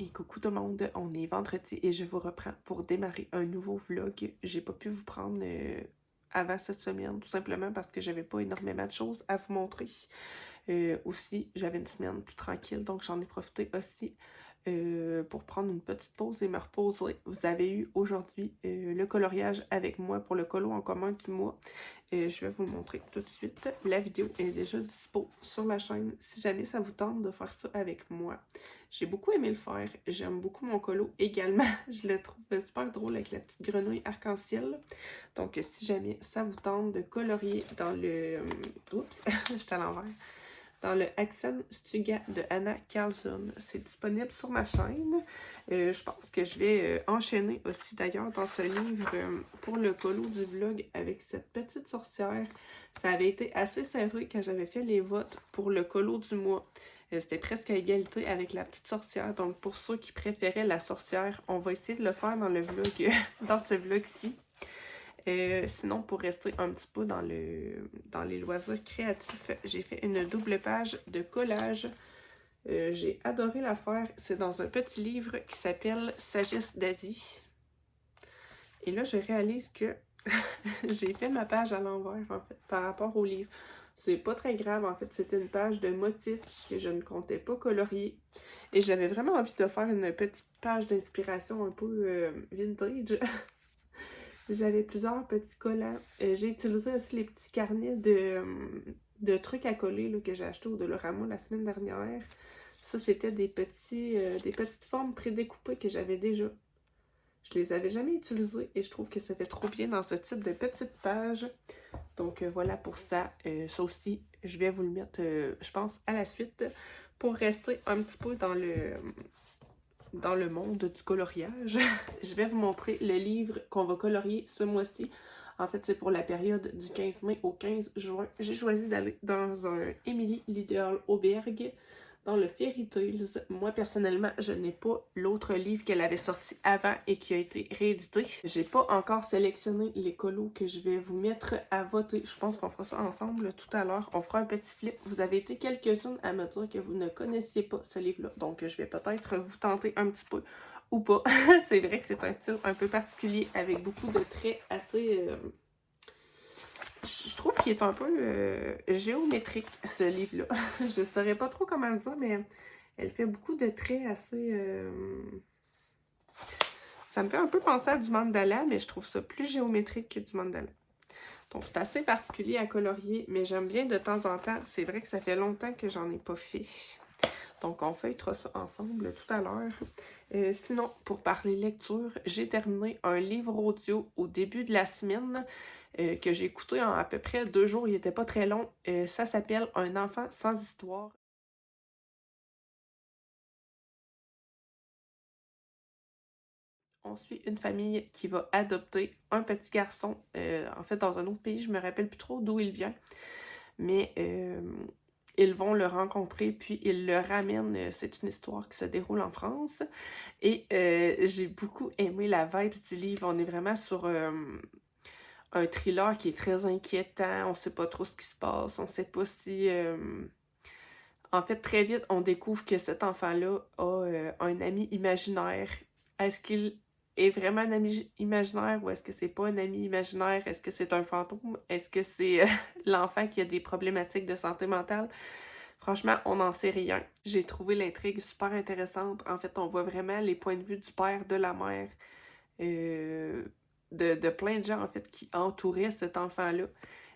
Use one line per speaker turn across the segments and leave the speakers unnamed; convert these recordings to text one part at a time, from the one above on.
Et coucou tout le monde, on est vendredi et je vous reprends pour démarrer un nouveau vlog. J'ai pas pu vous prendre avant cette semaine, tout simplement parce que j'avais pas énormément de choses à vous montrer. Aussi, j'avais une semaine plus tranquille, donc j'en ai profité aussi pour prendre une petite pause et me reposer. Vous avez eu aujourd'hui le coloriage avec moi pour le colo en commun du mois. Je vais vous le montrer tout de suite. La vidéo est déjà dispo sur la chaîne si jamais ça vous tente de faire ça avec moi. J'ai beaucoup aimé le faire. J'aime beaucoup mon colo également. Je le trouve super drôle avec la petite grenouille arc-en-ciel. Donc, si jamais ça vous tente de colorier dans le... Oups, j'étais à l'envers. Dans le Accent Stuga de Anna Carlson. C'est disponible sur ma chaîne. Je pense que je vais enchaîner aussi d'ailleurs dans ce livre pour le colo du vlog avec cette petite sorcière. Ça avait été assez serré quand j'avais fait les votes pour le colo du mois. C'était presque à égalité avec la petite sorcière. Donc pour ceux qui préféraient la sorcière, on va essayer de le faire dans le vlog, dans ce vlog-ci. Sinon, pour rester un petit peu dans les loisirs créatifs, j'ai fait une double page de collage. J'ai adoré la faire. C'est dans un petit livre qui s'appelle Sagesse d'Asie. Et là, je réalise que j'ai fait ma page à l'envers, en fait, par rapport au livre. C'est pas très grave, en fait, c'était une page de motifs que je ne comptais pas colorier. Et j'avais vraiment envie de faire une petite page d'inspiration un peu vintage. J'avais plusieurs petits collants. J'ai utilisé aussi les petits carnets de trucs à coller là, que j'ai acheté au Dollarama la semaine dernière. Ça, c'était des petites formes prédécoupées que j'avais déjà. Je les avais jamais utilisées et je trouve que ça fait trop bien dans ce type de petite page. Donc voilà pour ça. Ça aussi, je vais vous le mettre, je pense, à la suite pour rester un petit peu dans le monde du coloriage. Je vais vous montrer le livre qu'on va colorier ce mois-ci. En fait, c'est pour la période du 15 mai au 15 juin. J'ai choisi d'aller dans un Emily Lidl Auberg, dans le Fairy Tales. Moi, personnellement, je n'ai pas l'autre livre qu'elle avait sorti avant et qui a été réédité. J'ai pas encore sélectionné les colos que je vais vous mettre à voter. Je pense qu'on fera ça ensemble tout à l'heure. On fera un petit flip. Vous avez été quelques-unes à me dire que vous ne connaissiez pas ce livre-là. Donc, je vais peut-être vous tenter un petit peu ou pas. C'est vrai que c'est un style un peu particulier avec beaucoup de traits assez... Je trouve qu'il est un peu géométrique, ce livre-là. Je ne saurais pas trop comment le dire, mais elle fait beaucoup de traits assez... Ça me fait un peu penser à du mandala, mais je trouve ça plus géométrique que du mandala. Donc, c'est assez particulier à colorier, mais j'aime bien de temps en temps. C'est vrai que ça fait longtemps que j'en ai pas fait. Donc, on feuillera ça ensemble tout à l'heure. Sinon, pour parler lecture, j'ai terminé un livre audio au début de la semaine que j'ai écouté en à peu près 2 jours. Il n'était pas très long. Ça s'appelle Un enfant sans histoire. On suit une famille qui va adopter un petit garçon, en fait dans un autre pays, je me rappelle plus trop d'où il vient, mais ils vont le rencontrer, puis ils le ramènent. C'est une histoire qui se déroule en France. Et j'ai beaucoup aimé la vibe du livre. On est vraiment sur un thriller qui est très inquiétant. On sait pas trop ce qui se passe. On sait pas si... En fait, très vite, on découvre que cet enfant-là a un ami imaginaire. Est-ce qu'il est vraiment un ami imaginaire ou est-ce que c'est pas un ami imaginaire? Est-ce que c'est un fantôme? Est-ce que c'est l'enfant qui a des problématiques de santé mentale? Franchement, on n'en sait rien. J'ai trouvé l'intrigue super intéressante. En fait, on voit vraiment les points de vue du père, de la mère, euh, de plein de gens, en fait, qui entouraient cet enfant-là.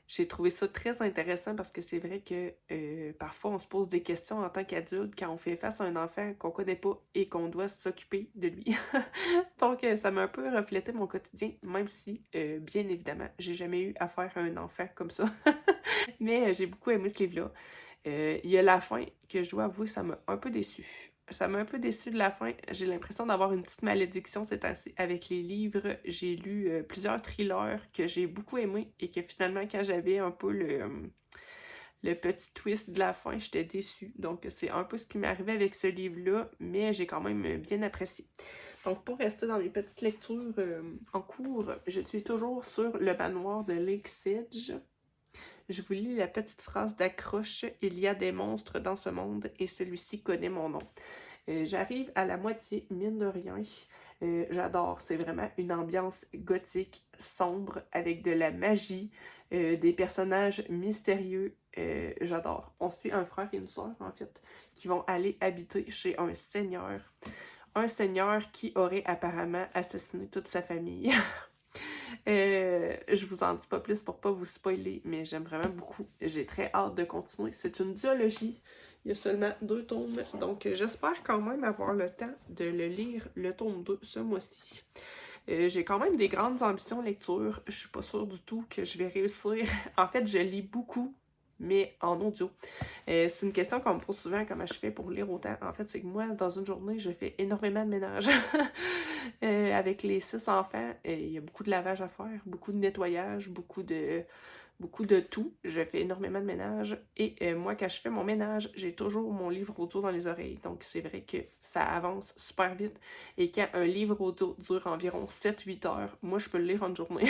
J'ai trouvé ça très intéressant parce que c'est vrai que parfois on se pose des questions en tant qu'adulte quand on fait face à un enfant qu'on connaît pas et qu'on doit s'occuper de lui. Donc ça m'a un peu reflété mon quotidien, même si bien évidemment j'ai jamais eu affaire à un enfant comme ça. Mais j'ai beaucoup aimé ce livre-là. Il y a la fin que je dois avouer, ça m'a un peu déçue. Ça m'a un peu déçue de la fin. J'ai l'impression d'avoir une petite malédiction c'est assez avec les livres. J'ai lu plusieurs thrillers que j'ai beaucoup aimés et que finalement, quand j'avais un peu le petit twist de la fin, j'étais déçue. Donc, c'est un peu ce qui m'est arrivé avec ce livre-là, mais j'ai quand même bien apprécié. Donc, pour rester dans mes petites lectures en cours, je suis toujours sur Le manoir de Lake Sedge. Je vous lis la petite phrase d'accroche. Il y a des monstres dans ce monde et celui-ci connaît mon nom. J'arrive à la moitié, mine de rien. J'adore, c'est vraiment une ambiance gothique, sombre, avec de la magie, des personnages mystérieux. J'adore. On suit un frère et une sœur, en fait, qui vont aller habiter chez un seigneur. Un seigneur qui aurait apparemment assassiné toute sa famille. Je vous en dis pas plus pour pas vous spoiler, mais j'aime vraiment beaucoup. J'ai très hâte de continuer. C'est une duologie. Il y a seulement 2 tomes, donc j'espère quand même avoir le temps de le lire, le tome 2, ce mois-ci. J'ai quand même des grandes ambitions lecture. Je suis pas sûre du tout que je vais réussir. En fait, je lis beaucoup, mais en audio. C'est une question qu'on me pose souvent, comment je fais pour lire autant. En fait, c'est que moi, dans une journée, je fais énormément de ménage. Avec les 6 enfants, il y a beaucoup de lavage à faire, beaucoup de nettoyage, beaucoup de tout. Je fais énormément de ménage. Et moi, quand je fais mon ménage, j'ai toujours mon livre audio dans les oreilles. Donc, c'est vrai que ça avance super vite. Et quand un livre audio dure environ 7-8 heures, moi, je peux le lire en une journée.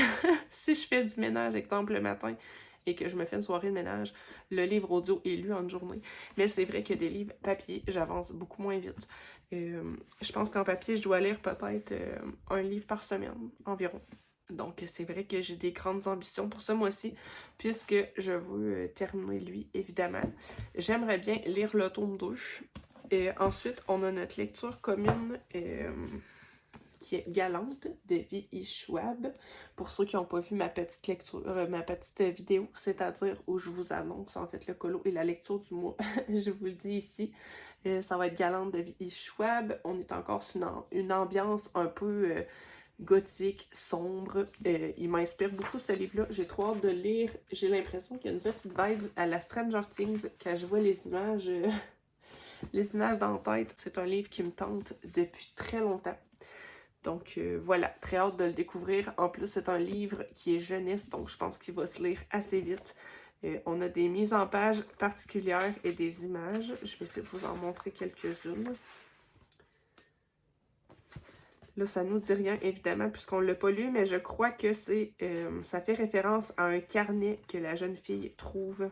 Si je fais du ménage, exemple, le matin, et que je me fais une soirée de ménage, le livre audio est lu en une journée. Mais c'est vrai que des livres papier, j'avance beaucoup moins vite. Je pense qu'en papier, je dois lire peut-être un livre par semaine environ. Donc, c'est vrai que j'ai des grandes ambitions pour ce mois-ci, puisque je veux terminer lui, évidemment. J'aimerais bien lire le tome 2. Et ensuite, on a notre lecture commune qui est Galante de V.I. Schwab. Pour ceux qui n'ont pas vu ma petite lecture, ma petite vidéo, c'est-à-dire où je vous annonce en fait le colo et la lecture du mois. Je vous le dis ici. Ça va être Galante de V.I. Schwab. On est encore sur une ambiance un peu gothique, sombre. Il m'inspire beaucoup ce livre-là. J'ai trop hâte de le lire. J'ai l'impression qu'il y a une petite vibe à la Stranger Things quand je vois les images. Les images dans la tête. C'est un livre qui me tente depuis très longtemps. Donc voilà, très hâte de le découvrir. En plus, c'est un livre qui est jeunesse, donc je pense qu'il va se lire assez vite. On a des mises en page particulières et des images. Je vais essayer de vous en montrer quelques-unes. Là, ça nous dit rien, évidemment, puisqu'on ne l'a pas lu, mais je crois que ça fait référence à un carnet que la jeune fille trouve.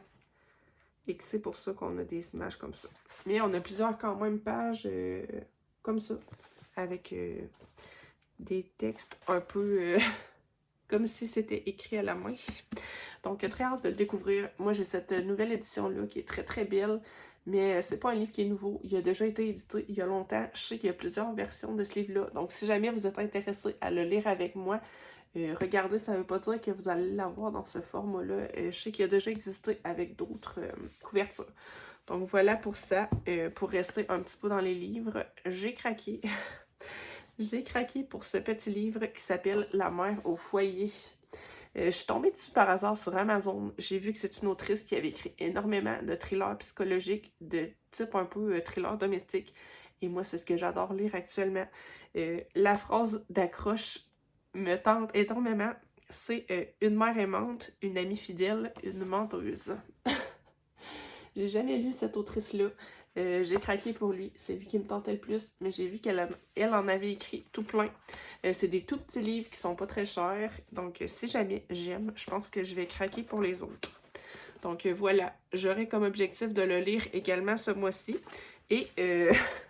Et que c'est pour ça qu'on a des images comme ça. Mais on a plusieurs quand même pages comme ça, avec des textes un peu comme si c'était écrit à la main. Donc, très hâte de le découvrir. Moi, j'ai cette nouvelle édition-là qui est très très belle, mais c'est pas un livre qui est nouveau. Il a déjà été édité il y a longtemps. Je sais qu'il y a plusieurs versions de ce livre-là. Donc, si jamais vous êtes intéressé à le lire avec moi, regardez, ça ne veut pas dire que vous allez l'avoir dans ce format-là. Je sais qu'il a déjà existé avec d'autres couvertures. Donc, voilà pour ça. Pour rester un petit peu dans les livres, j'ai craqué. J'ai craqué pour ce petit livre qui s'appelle La mère au foyer. Je suis tombée dessus par hasard sur Amazon. J'ai vu que c'est une autrice qui avait écrit énormément de thrillers psychologiques de type un peu thriller domestique. Et moi, c'est ce que j'adore lire actuellement. La phrase d'accroche me tente énormément. C'est une mère aimante, une amie fidèle, une menteuse. J'ai jamais lu cette autrice-là. J'ai craqué pour lui. C'est lui qui me tentait le plus, mais j'ai vu qu'elle en avait écrit tout plein. C'est des tout petits livres qui sont pas très chers. Donc, si jamais j'aime, je pense que je vais craquer pour les autres. Donc, voilà. J'aurai comme objectif de le lire également ce mois-ci. Et,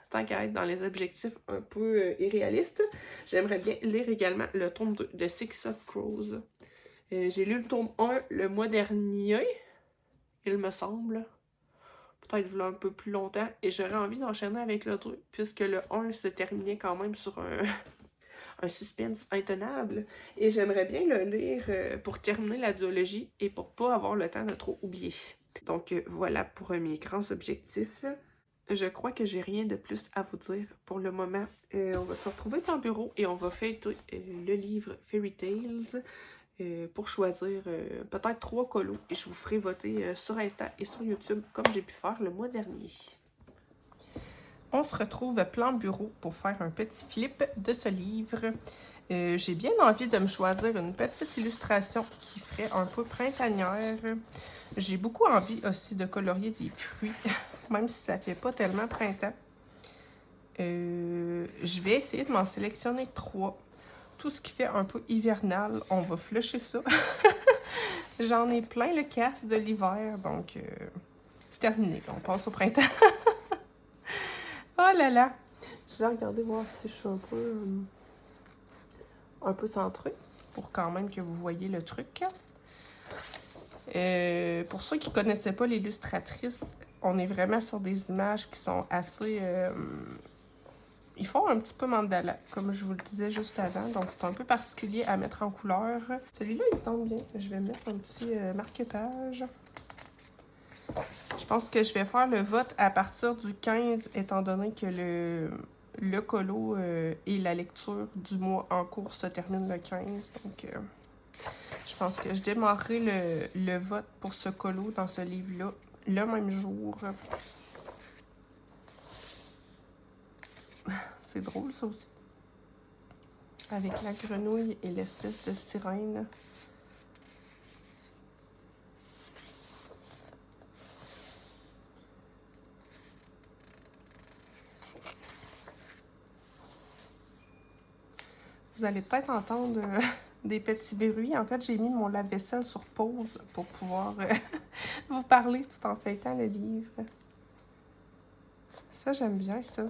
tant qu'à être dans les objectifs un peu irréalistes, j'aimerais bien lire également le tome 2 de Six of Crows. J'ai lu le tome 1 le mois dernier, il me semble. Peut-être un peu plus longtemps, et j'aurais envie d'enchaîner avec le 2, puisque le 1 se terminait quand même sur un suspense intenable, et j'aimerais bien le lire pour terminer la duologie, et pour pas avoir le temps de trop oublier. Donc voilà pour mes grands objectifs. Je crois que j'ai rien de plus à vous dire pour le moment. On va se retrouver dans le bureau, et on va feuilleter le livre Fairy Tales, pour choisir peut-être 3 colos, et je vous ferai voter sur Insta et sur YouTube comme j'ai pu faire le mois dernier. On se retrouve plan bureau pour faire un petit flip de ce livre. J'ai bien envie de me choisir une petite illustration qui ferait un peu printanière. J'ai beaucoup envie aussi de colorier des fruits, même si ça fait pas tellement printemps. Je vais essayer de m'en sélectionner 3. Tout ce qui fait un peu hivernal, on va flusher ça. J'en ai plein le casque de l'hiver, donc c'est terminé. On passe au printemps. Oh là là! Je vais regarder voir si je suis un peu centrée pour quand même que vous voyez le truc. Pour ceux qui ne connaissaient pas l'illustratrice, on est vraiment sur des images qui sont assez... ils font un petit peu mandala, comme je vous le disais juste avant. Donc, c'est un peu particulier à mettre en couleur. Celui-là, il tombe bien. Je vais mettre un petit marque-page. Je pense que je vais faire le vote à partir du 15, étant donné que le colo et la lecture du mois en cours se terminent le 15. Donc, je pense que je démarrerai le vote pour ce colo dans ce livre-là le même jour. C'est drôle, ça aussi. Avec la grenouille et l'espèce de sirène. Vous allez peut-être entendre des petits bruits. En fait, j'ai mis mon lave-vaisselle sur pause pour pouvoir vous parler tout en feuilletant le livre. Ça, j'aime bien ça.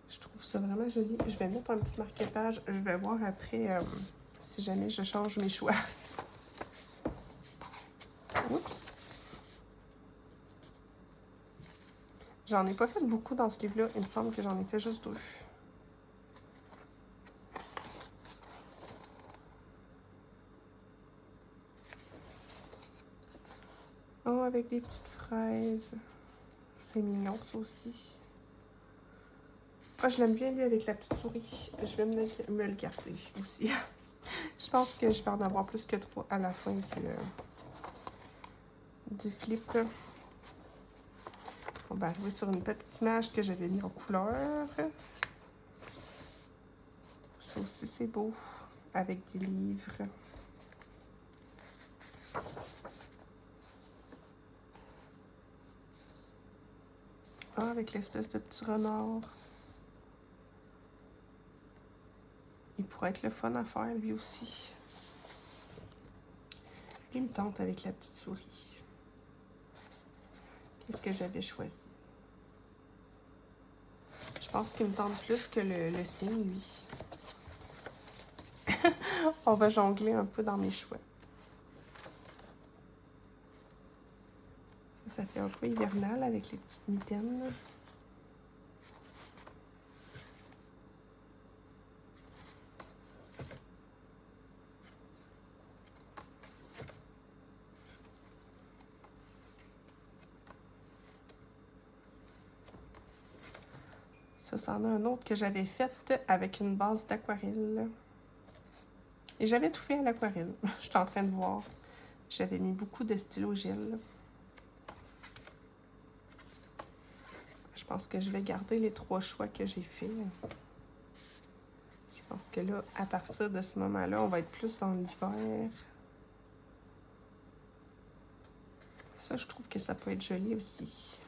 Je trouve ça vraiment joli. Je vais mettre un petit marque-page. Je vais voir après si jamais je change mes choix. Oups! J'en ai pas fait beaucoup dans ce livre-là. Il me semble que j'en ai fait juste 2. Oh, avec des petites fraises. C'est mignon, ça aussi. Ah, je l'aime bien, lui, avec la petite souris. Je vais me le garder aussi. Je pense que je vais en avoir plus que 3 à la fin du flip. On va arriver sur une petite image que j'avais mis en couleur. Ça aussi, c'est beau. Avec des livres. Ah, avec l'espèce de petit renard. Il pourrait être le fun à faire, lui aussi. Lui, il me tente avec la petite souris. Qu'est-ce que j'avais choisi? Je pense qu'il me tente plus que le sien, lui. On va jongler un peu dans mes choix. Ça fait un peu hivernal avec les petites mitaines. Ça, c'en a un autre que j'avais fait avec une base d'aquarelle. Et j'avais tout fait à l'aquarelle. Je suis en train de voir. J'avais mis beaucoup de stylo gel. Je pense que je vais garder les 3 choix que j'ai faits. Je pense que là, à partir de ce moment-là, on va être plus dans l'hiver. Ça, je trouve que ça peut être joli aussi.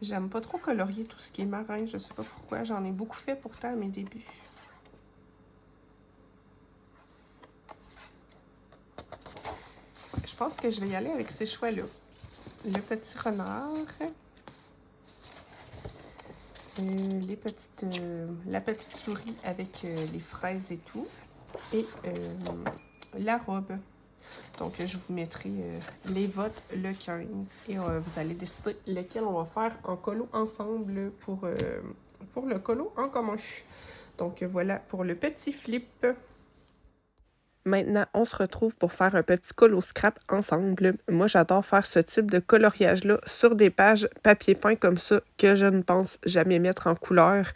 J'aime pas trop colorier tout ce qui est marin, je sais pas pourquoi. J'en ai beaucoup fait pourtant à mes débuts. Je pense que je vais y aller avec ces choix-là. Le petit renard. La petite souris avec les fraises et tout. Et la robe. Donc, je vous mettrai les votes le 15. Et vous allez décider lequel on va faire en colo ensemble pour le colo en commun. Donc, voilà pour le petit flip. Maintenant, on se retrouve pour faire un petit colo scrap ensemble. Moi, j'adore faire ce type de coloriage-là sur des pages papier peint comme ça que je ne pense jamais mettre en couleur.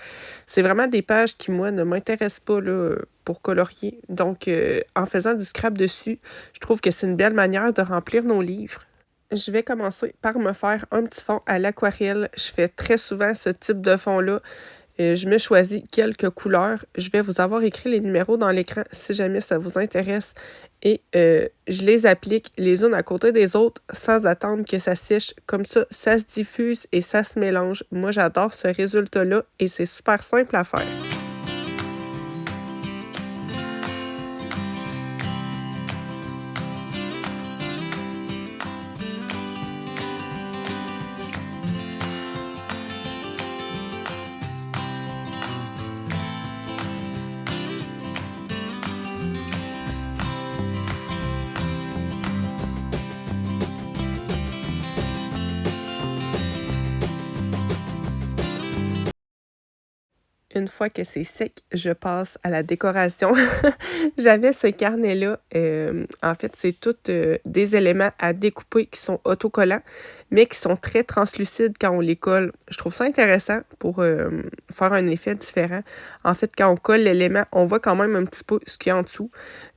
C'est vraiment des pages qui, moi, ne m'intéressent pas là, pour colorier. Donc, en faisant du scrap dessus, je trouve que c'est une belle manière de remplir nos livres. Je vais commencer par me faire un petit fond à l'aquarelle. Je fais très souvent ce type de fond-là. Je me choisis quelques couleurs. Je vais vous avoir écrit les numéros dans l'écran si jamais ça vous intéresse. Et je les applique les unes à côté des autres sans attendre que ça sèche. Comme ça se diffuse et ça se mélange. Moi, j'adore ce résultat-là et c'est super simple à faire. Une fois que c'est sec, je passe à la décoration. J'avais ce carnet-là, en fait, c'est tous, des éléments à découper qui sont autocollants, mais qui sont très translucides quand on les colle. Je trouve ça intéressant pour, faire un effet différent. En fait, quand on colle l'élément, on voit quand même un petit peu ce qu'il y a en dessous.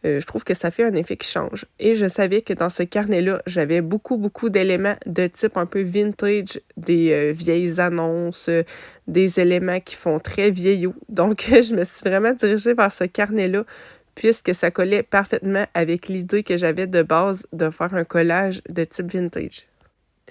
Je trouve que ça fait un effet qui change et je savais que dans ce carnet-là, j'avais beaucoup, beaucoup d'éléments de type un peu vintage, des, vieilles annonces, des éléments qui font très vieillot. Donc, je me suis vraiment dirigée vers ce carnet-là, puisque ça collait parfaitement avec l'idée que j'avais de base de faire un collage de type vintage.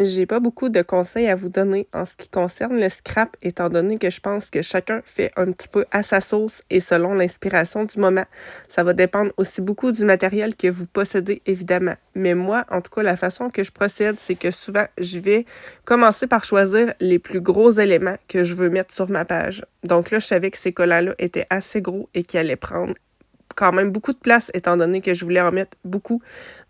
J'ai pas beaucoup de conseils à vous donner en ce qui concerne le scrap, étant donné que je pense que chacun fait un petit peu à sa sauce et selon l'inspiration du moment. Ça va dépendre aussi beaucoup du matériel que vous possédez, évidemment. Mais moi, en tout cas, la façon que je procède, c'est que souvent, je vais commencer par choisir les plus gros éléments que je veux mettre sur ma page. Donc là, je savais que ces collants-là étaient assez gros et qu'ils allaient prendre quand même beaucoup de place, étant donné que je voulais en mettre beaucoup.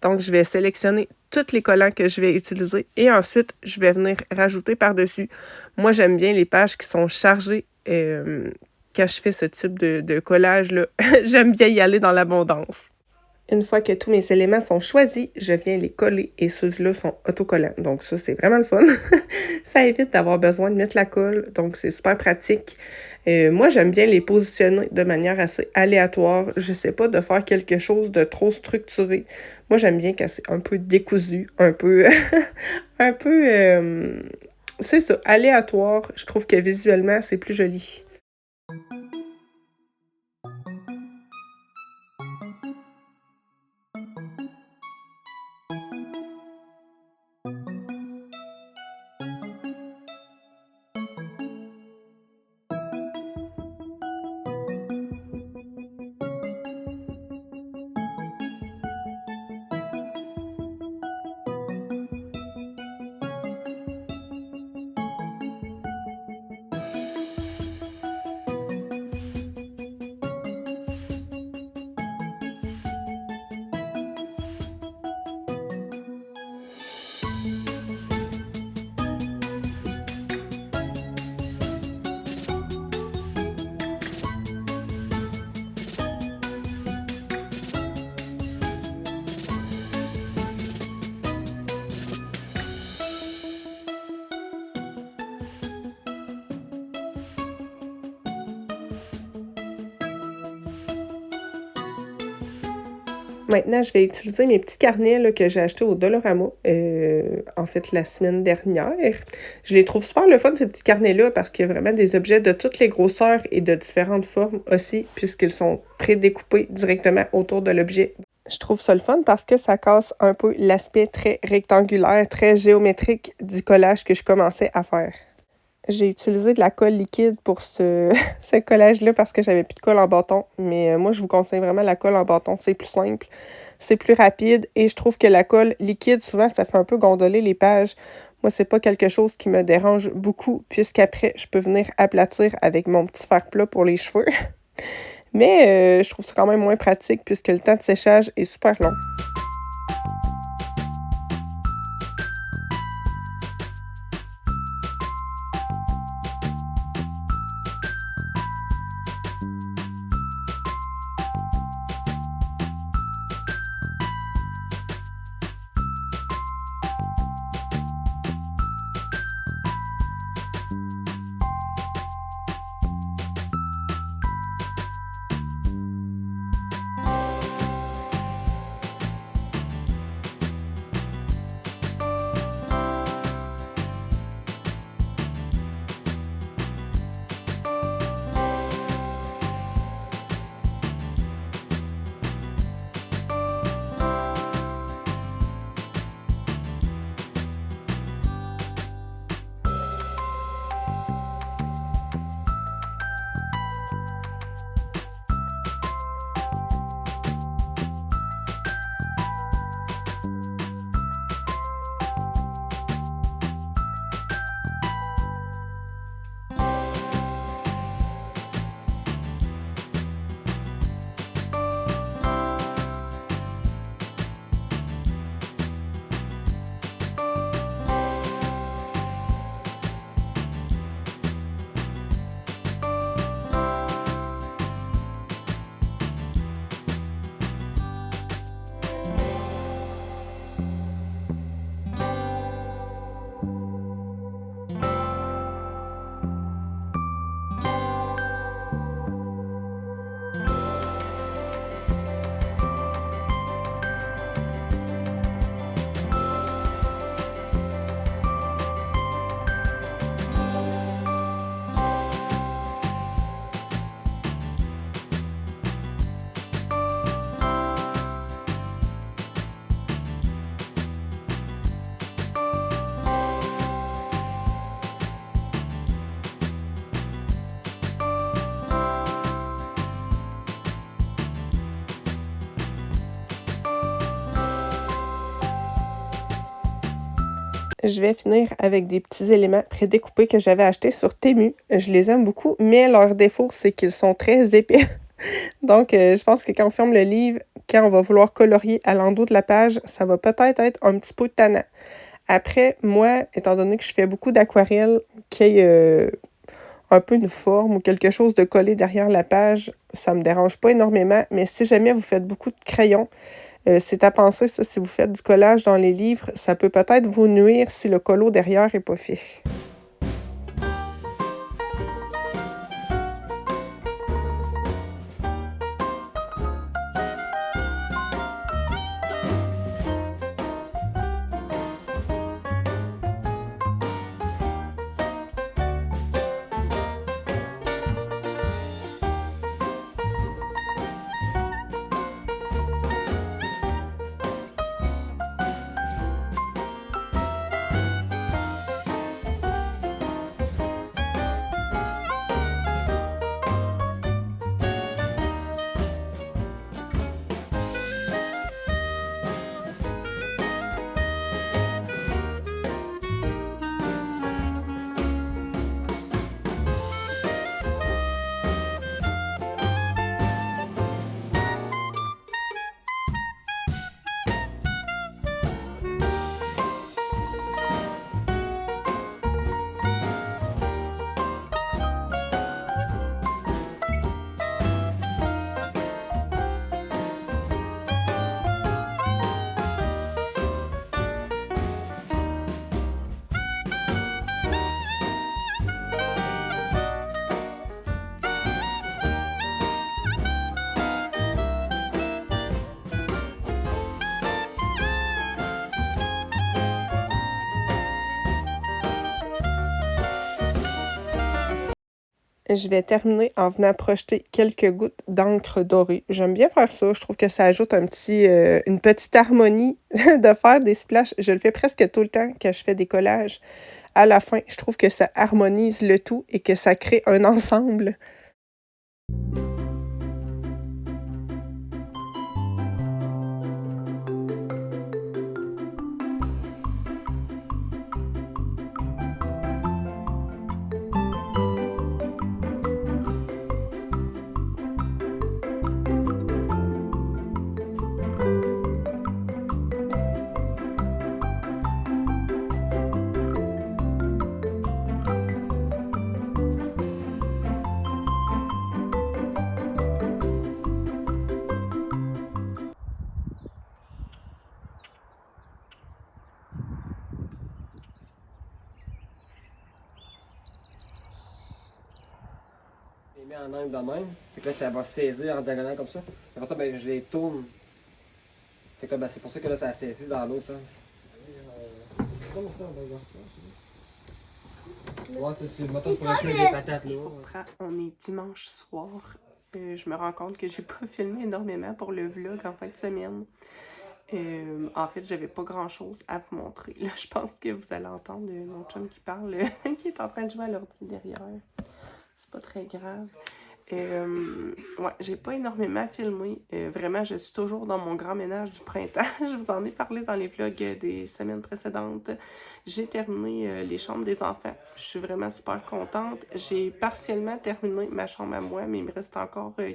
Donc, je vais sélectionner tous les collants que je vais utiliser et ensuite, je vais venir rajouter par-dessus. Moi, j'aime bien les pages qui sont chargées quand je fais ce type de collage-là. J'aime bien y aller dans l'abondance. Une fois que tous mes éléments sont choisis, je viens les coller et ceux-là sont autocollants. Donc ça, c'est vraiment le fun. Ça évite d'avoir besoin de mettre la colle, donc c'est super pratique. Moi, j'aime bien les positionner de manière assez aléatoire. Je sais pas de faire quelque chose de trop structuré. Moi, j'aime bien quand c'est un peu décousu, un peu, un peu, c'est ça, aléatoire. Je trouve que visuellement, c'est plus joli. Maintenant, je vais utiliser mes petits carnets là, que j'ai achetés au Dollarama, en fait, la semaine dernière. Je les trouve super le fun, ces petits carnets-là, parce qu'il y a vraiment des objets de toutes les grosseurs et de différentes formes aussi, puisqu'ils sont prédécoupés directement autour de l'objet. Je trouve ça le fun parce que ça casse un peu l'aspect très rectangulaire, très géométrique du collage que je commençais à faire. J'ai utilisé de la colle liquide pour ce, ce collage-là parce que j'avais plus de colle en bâton. Mais moi, je vous conseille vraiment la colle en bâton. C'est plus simple, c'est plus rapide et je trouve que la colle liquide, souvent, ça fait un peu gondoler les pages. Moi, c'est pas quelque chose qui me dérange beaucoup puisqu'après, je peux venir aplatir avec mon petit fer plat pour les cheveux. Mais je trouve ça quand même moins pratique puisque le temps de séchage est super long.
je vais finir avec des petits éléments prédécoupés que j'avais achetés sur Temu. Je les aime beaucoup, mais leur défaut, c'est qu'ils sont très épais. Donc, je pense que quand on ferme le livre, quand on va vouloir colorier à l'endos de la page, ça va peut-être être un petit peu tannant. Après, moi, étant donné que je fais beaucoup d'aquarelles, qu'il y ait un peu une forme ou quelque chose de collé derrière la page, ça me dérange pas énormément. Mais si jamais vous faites beaucoup de crayons, c'est à penser, ça, si vous faites du collage dans les livres, ça peut peut-être vous nuire si le colo derrière est pas fait. Je vais terminer en venant projeter quelques gouttes d'encre dorée. J'aime bien faire ça. Je trouve que ça ajoute une petite harmonie de faire des splashes. Je le fais presque tout le temps quand je fais des collages. À la fin, je trouve que ça harmonise le tout et que ça crée un ensemble.
Je les mets en angle de même. Fait que là, ça va saisir en diagonale comme ça. Après ça, ben, je les tourne. Fait que là, ben, c'est pour ça que là, ça saisit dans l'autre sens. C'est comme ça, on va voir ça. Ouais, c'est le moteur pour recueillir des patates là.
On est dimanche soir. Je me rends compte que j'ai pas filmé énormément pour le vlog en fin de semaine. En fait, j'avais pas grand chose à vous montrer. Là, je pense que vous allez entendre mon chum qui parle, qui est en train de jouer à l'ordi derrière. C'est pas très grave. Ouais, j'ai pas énormément filmé. Vraiment, je suis toujours dans mon grand ménage du printemps. Je vous en ai parlé dans les vlogs des semaines précédentes. J'ai terminé les chambres des enfants. Je suis vraiment super contente. J'ai partiellement terminé ma chambre à moi, mais il me reste encore un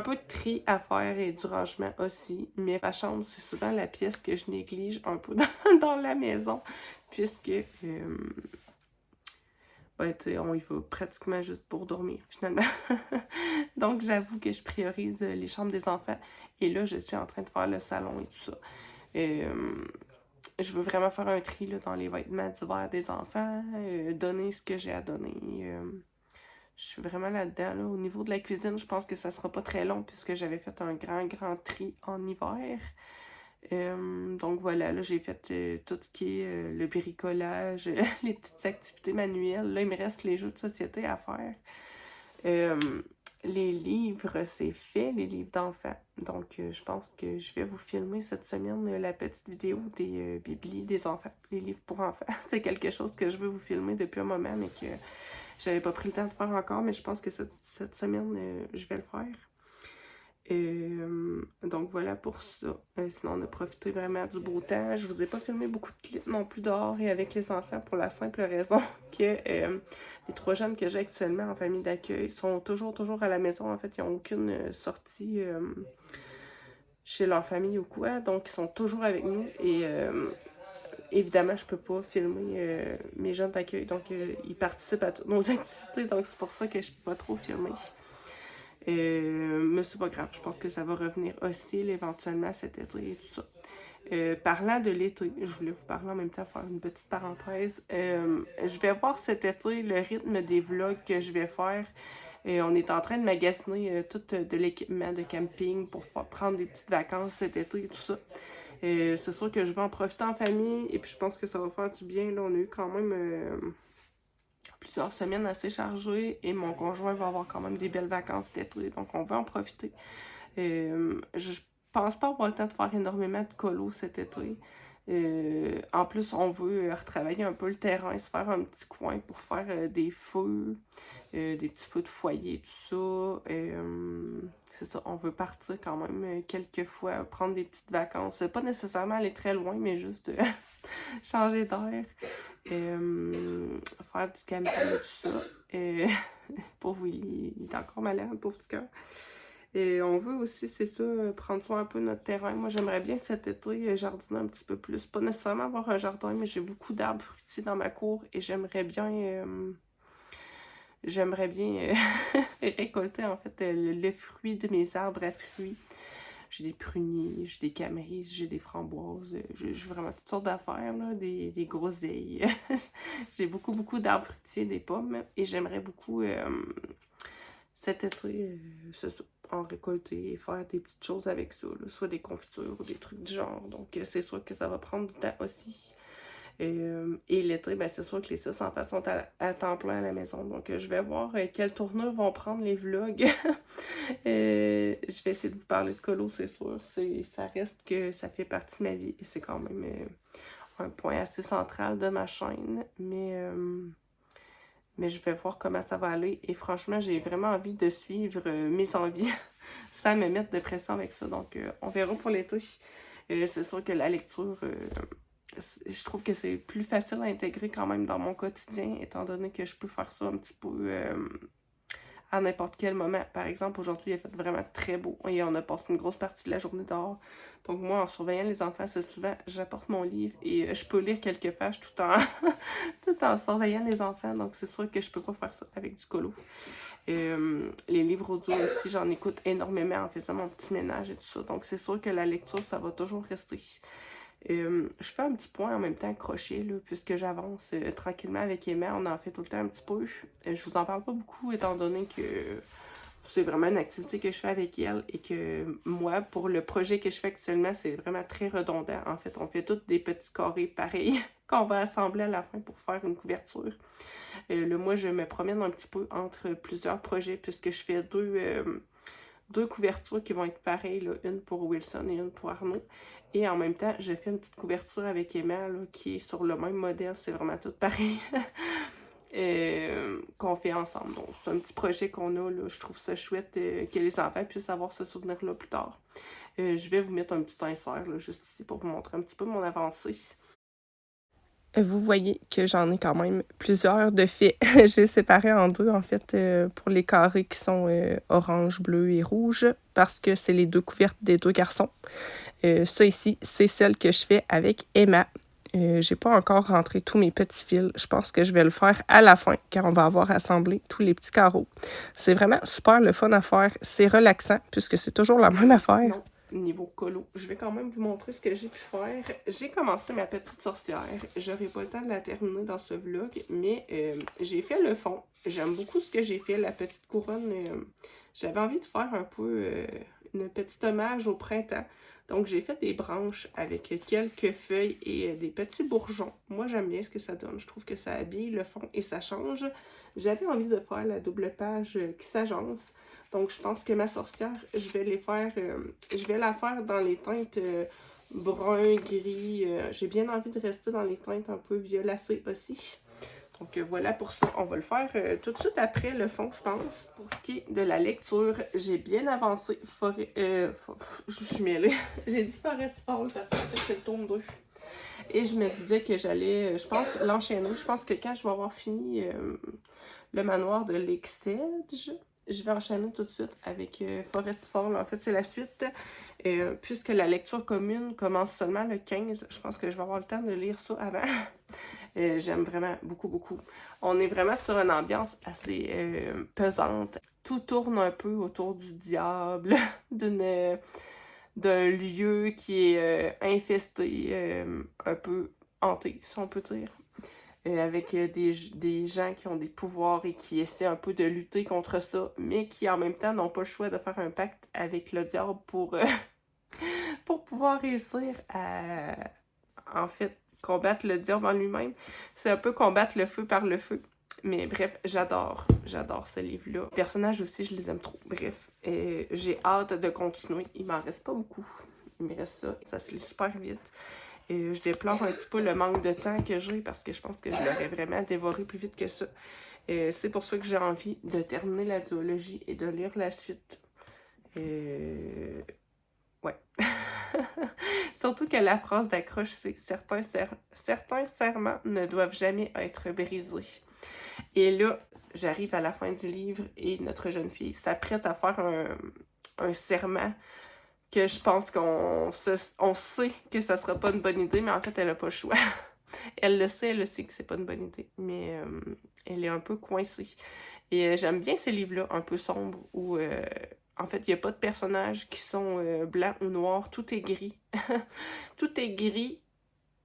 peu de tri à faire et du rangement aussi. Mais ma chambre, c'est souvent la pièce que je néglige un peu dans la maison, puisque ben, on y va pratiquement juste pour dormir, finalement. Donc, j'avoue que je priorise les chambres des enfants. Et là, je suis en train de faire le salon et tout ça. Je veux vraiment faire un tri là, dans les vêtements d'hiver des enfants, donner ce que j'ai à donner. Je suis vraiment là-dedans. Là. Au niveau de la cuisine, je pense que ça sera pas très long puisque j'avais fait un grand tri en hiver. Donc voilà, là j'ai fait tout ce qui est le bricolage, les petites activités manuelles. Là, il me reste les jeux de société à faire. Les livres, c'est fait, les livres d'enfants. Donc je pense que je vais vous filmer cette semaine la petite vidéo des biblis des enfants, les livres pour enfants. C'est quelque chose que je veux vous filmer depuis un moment, mais que j'avais pas pris le temps de faire encore, mais je pense que cette semaine, je vais le faire. Donc voilà pour ça. Sinon, on a profité vraiment du beau temps. Je vous ai pas filmé beaucoup de clips non plus dehors et avec les enfants pour la simple raison que les 3 jeunes que j'ai actuellement en famille d'accueil sont toujours à la maison. En fait, ils n'ont aucune sortie chez leur famille ou quoi. Donc, ils sont toujours avec nous et évidemment, je peux pas filmer mes jeunes d'accueil. Donc, ils participent à toutes nos activités. Donc, c'est pour ça que je peux pas trop filmer. Mais c'est pas grave, je pense que ça va revenir hostile éventuellement cet été et tout ça. Parlant de l'été, je voulais vous parler en même temps, faire une petite parenthèse. Je vais voir cet été le rythme des vlogs que je vais faire. On est en train de magasiner tout de l'équipement de camping pour prendre des petites vacances cet été et tout ça. C'est sûr que je vais en profiter en famille et puis je pense que ça va faire du bien. Là, on a eu quand même plusieurs semaines assez chargées et mon conjoint va avoir quand même des belles vacances cet été, donc on va en profiter. Je pense pas avoir le temps de faire énormément de colos cet été. En plus, on veut retravailler un peu le terrain, se faire un petit coin pour faire des feux, des petits feux de foyer, tout ça. C'est ça, on veut partir quand même quelques fois, prendre des petites vacances. Pas nécessairement aller très loin, mais juste changer d'air. Faire du camping et tout ça. Pauvre Willy, il est encore malade, pauvre petit cœur. Et on veut aussi, c'est ça, prendre soin un peu de notre terrain. Moi, j'aimerais bien cet été jardiner un petit peu plus. Pas nécessairement avoir un jardin, mais j'ai beaucoup d'arbres fruitiers dans ma cour et j'aimerais bien récolter en fait le fruit de mes arbres à fruits. J'ai des pruniers, j'ai des camerises, j'ai des framboises, j'ai vraiment toutes sortes d'affaires, là, des groseilles. J'ai beaucoup d'arbres fruitiers, des pommes, et j'aimerais beaucoup cet été, en récolter et faire des petites choses avec ça, là, soit des confitures ou des trucs du genre. Donc c'est sûr que ça va prendre du temps aussi. Et l'été, ben, c'est sûr que les 6 enfants sont à temps plein à la maison. Donc, je vais voir quelle tournure vont prendre les vlogs. Je vais essayer de vous parler de colo, c'est sûr. Ça reste que ça fait partie de ma vie. Et c'est quand même un point assez central de ma chaîne. Mais je vais voir comment ça va aller. Et franchement, j'ai vraiment envie de suivre mes envies sans me mettre de pression avec ça. Donc, on verra pour l'été. C'est sûr que la lecture... je trouve que c'est plus facile à intégrer quand même dans mon quotidien, étant donné que je peux faire ça un petit peu à n'importe quel moment. Par exemple, aujourd'hui, il a fait vraiment très beau et on a passé une grosse partie de la journée dehors. Donc moi, en surveillant les enfants, c'est souvent, j'apporte mon livre et je peux lire quelques pages tout en, tout en surveillant les enfants. Donc c'est sûr que je peux pas faire ça avec du colo. Les livres audio aussi, j'en écoute énormément en faisant mon petit ménage et tout ça. Donc c'est sûr que la lecture, ça va toujours rester. Je fais un petit point en même temps crochet, là, puisque j'avance tranquillement avec Emma. On en fait tout le temps un petit peu. Je vous en parle pas beaucoup, étant donné que c'est vraiment une activité que je fais avec elle et que moi, pour le projet que je fais actuellement, c'est vraiment très redondant. En fait, on fait tous des petits carrés pareils qu'on va assembler à la fin pour faire une couverture. Là, moi, je me promène un petit peu entre plusieurs projets puisque je fais deux couvertures qui vont être pareilles, là, une pour Wilson et une pour Arnaud. Et en même temps, je fais une petite couverture avec Emma là, qui est sur le même modèle, c'est vraiment tout pareil. Qu'on fait ensemble. Donc, c'est un petit projet qu'on a, là. Je trouve ça chouette que les enfants puissent avoir ce souvenir-là plus tard. Je vais vous mettre un petit insert là, juste ici pour vous montrer un petit peu mon avancée.
Vous voyez que j'en ai quand même plusieurs de faits. J'ai séparé en deux, en fait, pour les carrés qui sont orange, bleu et rouge, parce que c'est les 2 couvertes des 2 garçons. Ça ici, c'est celle que je fais avec Emma. J'ai pas encore rentré tous mes petits fils. Je pense que je vais le faire à la fin, car on va avoir assemblé tous les petits carreaux. C'est vraiment super le fun à faire. C'est relaxant, puisque c'est toujours la même affaire.
Non. Niveau colo, je vais quand même vous montrer ce que j'ai pu faire. J'ai commencé ma petite sorcière. J'aurai pas le temps de la terminer dans ce vlog, mais j'ai fait le fond. J'aime beaucoup ce que j'ai fait, la petite couronne. J'avais envie de faire un peu une petite hommage au printemps. Donc j'ai fait des branches avec quelques feuilles et des petits bourgeons. Moi j'aime bien ce que ça donne. Je trouve que ça habille le fond et ça change. J'avais envie de faire la double page qui s'agence. Donc, je pense que ma sorcière, je vais la faire dans les teintes brun, gris. J'ai bien envie de rester dans les teintes un peu violacées aussi. Donc voilà pour ça. On va le faire tout de suite après le fond, je pense. Pour ce qui est de la lecture, j'ai bien avancé. Je suis mêlée. J'ai dit Forest Fall parce qu'en fait c'est le tome 2. Et je me disais que j'allais, je pense, l'enchaîner. Je pense que quand je vais avoir fini le manoir de Lake-Sedge, je vais enchaîner tout de suite avec Forest Fall. En fait, c'est la suite. Puisque la lecture commune commence seulement le 15, je pense que je vais avoir le temps de lire ça avant. J'aime vraiment beaucoup, beaucoup. On est vraiment sur une ambiance assez pesante. Tout tourne un peu autour du diable, d'un lieu qui est infesté, un peu hanté, si on peut dire. Avec des gens qui ont des pouvoirs et qui essaient un peu de lutter contre ça, mais qui en même temps n'ont pas le choix de faire un pacte avec le diable pour pouvoir réussir à, en fait, combattre le diable en lui-même. C'est un peu combattre le feu par le feu. Mais bref, j'adore ce livre-là. Les personnages aussi, je les aime trop. Bref, j'ai hâte de continuer. Il m'en reste pas beaucoup. Il me reste ça se lit super vite. Je déplore un petit peu le manque de temps que j'ai parce que je pense que je l'aurais vraiment dévoré plus vite que ça. C'est pour ça que j'ai envie de terminer la duologie et de lire la suite. Ouais. Surtout que la phrase d'accroche, c'est certains serments ne doivent jamais être brisés. Et là, j'arrive à la fin du livre et notre jeune fille s'apprête à faire un serment que je pense on sait que ça sera pas une bonne idée, mais en fait, elle a pas le choix. Elle le sait que c'est pas une bonne idée, mais elle est un peu coincée. Et j'aime bien ces livres-là, un peu sombres, où en fait, il n'y a pas de personnages qui sont blancs ou noirs, tout est gris. Tout est gris,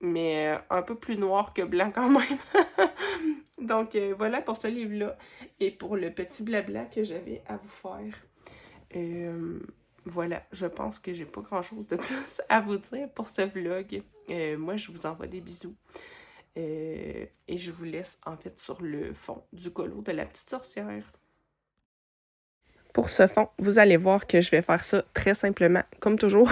mais un peu plus noir que blanc quand même. Donc voilà pour ce livre-là. Et pour le petit blabla que j'avais à vous faire. Voilà, je pense que j'ai pas grand-chose de plus à vous dire pour ce vlog. Moi, je vous envoie des bisous. Et je vous laisse en fait sur le fond du colo de la petite sorcière.
Pour ce fond, vous allez voir que je vais faire ça très simplement, comme toujours.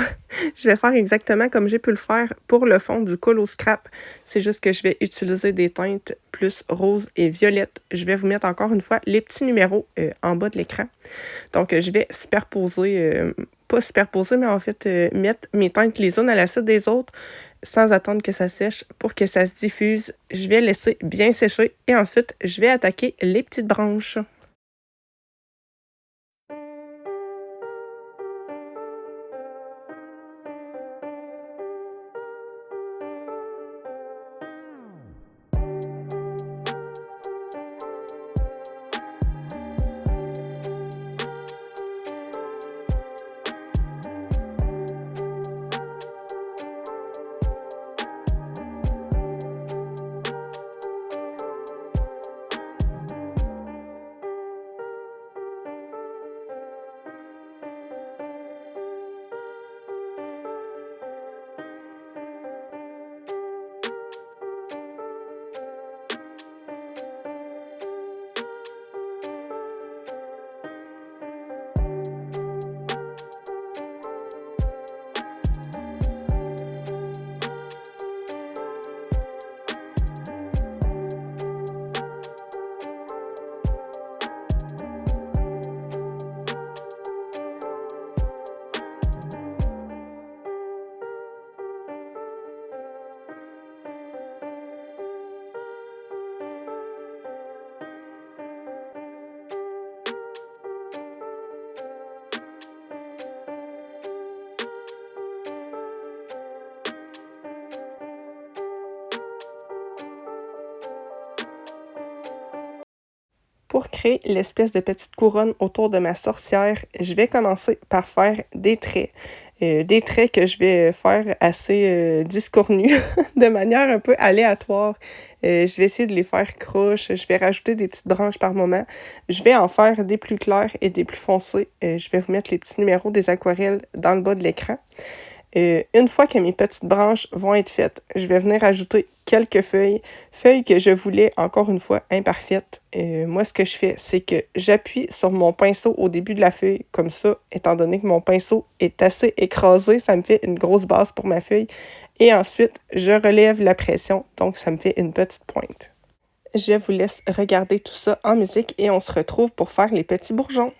Je vais faire exactement comme j'ai pu le faire pour le fond du colo scrap. C'est juste que je vais utiliser des teintes plus rose et violette. Je vais vous mettre encore une fois les petits numéros en bas de l'écran. Donc, je vais superposer, pas superposer, mais en fait mettre mes teintes les unes à la suite des autres sans attendre que ça sèche pour que ça se diffuse. Je vais laisser bien sécher et ensuite, je vais attaquer les petites branches. Pour créer l'espèce de petite couronne autour de ma sorcière, je vais commencer par faire des traits. Des traits que je vais faire assez discornus, de manière un peu aléatoire. Je vais essayer de les faire croches, je vais rajouter des petites branches par moment. Je vais en faire des plus clairs et des plus foncés. Je vais vous mettre les petits numéros des aquarelles dans le bas de l'écran. Une fois que mes petites branches vont être faites, je vais venir ajouter quelques feuilles que je voulais, encore une fois, imparfaites. Moi, ce que je fais, c'est que j'appuie sur mon pinceau au début de la feuille, comme ça, étant donné que mon pinceau est assez écrasé, ça me fait une grosse base pour ma feuille. Et ensuite, je relève la pression, donc ça me fait une petite pointe. Je vous laisse regarder tout ça en musique et on se retrouve pour faire les petits bourgeons.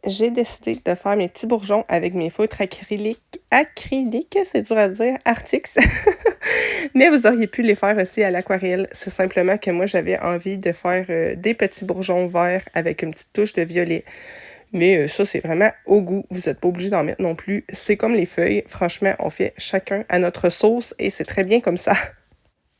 J'ai décidé de faire mes petits bourgeons avec mes feutres acryliques, c'est dur à dire, Artix. Mais vous auriez pu les faire aussi à l'aquarelle. C'est simplement que moi, j'avais envie de faire des petits bourgeons verts avec une petite touche de violet. Mais ça, c'est vraiment au goût. Vous n'êtes pas obligé d'en mettre non plus. C'est comme les feuilles. Franchement, on fait chacun à notre sauce et c'est très bien comme ça.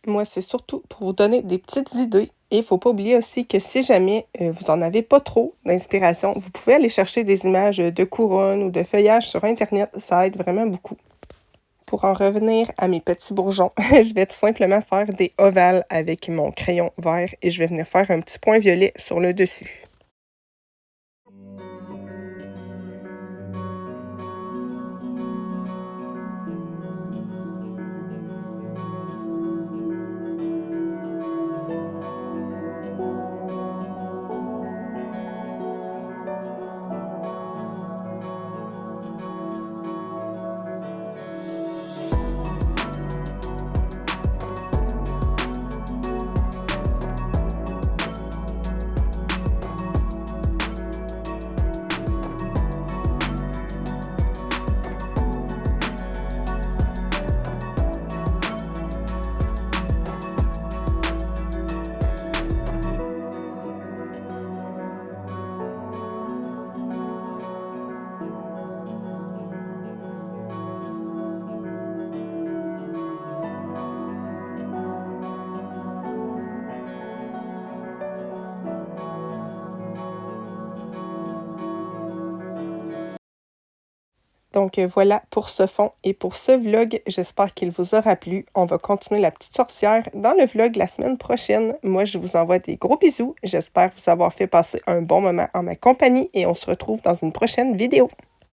Moi, c'est surtout pour vous donner des petites idées. Et il ne faut pas oublier aussi que si jamais vous n'en avez pas trop d'inspiration, vous pouvez aller chercher des images de couronnes ou de feuillages sur Internet. Ça aide vraiment beaucoup. Pour en revenir à mes petits bourgeons, je vais tout simplement faire des ovales avec mon crayon vert et je vais venir faire un petit point violet sur le dessus. Donc voilà pour ce fond et pour ce vlog. J'espère qu'il vous aura plu. On va continuer la petite sorcière dans le vlog la semaine prochaine. Moi, je vous envoie des gros bisous. J'espère vous avoir fait passer un bon moment en ma compagnie et on se retrouve dans une prochaine vidéo.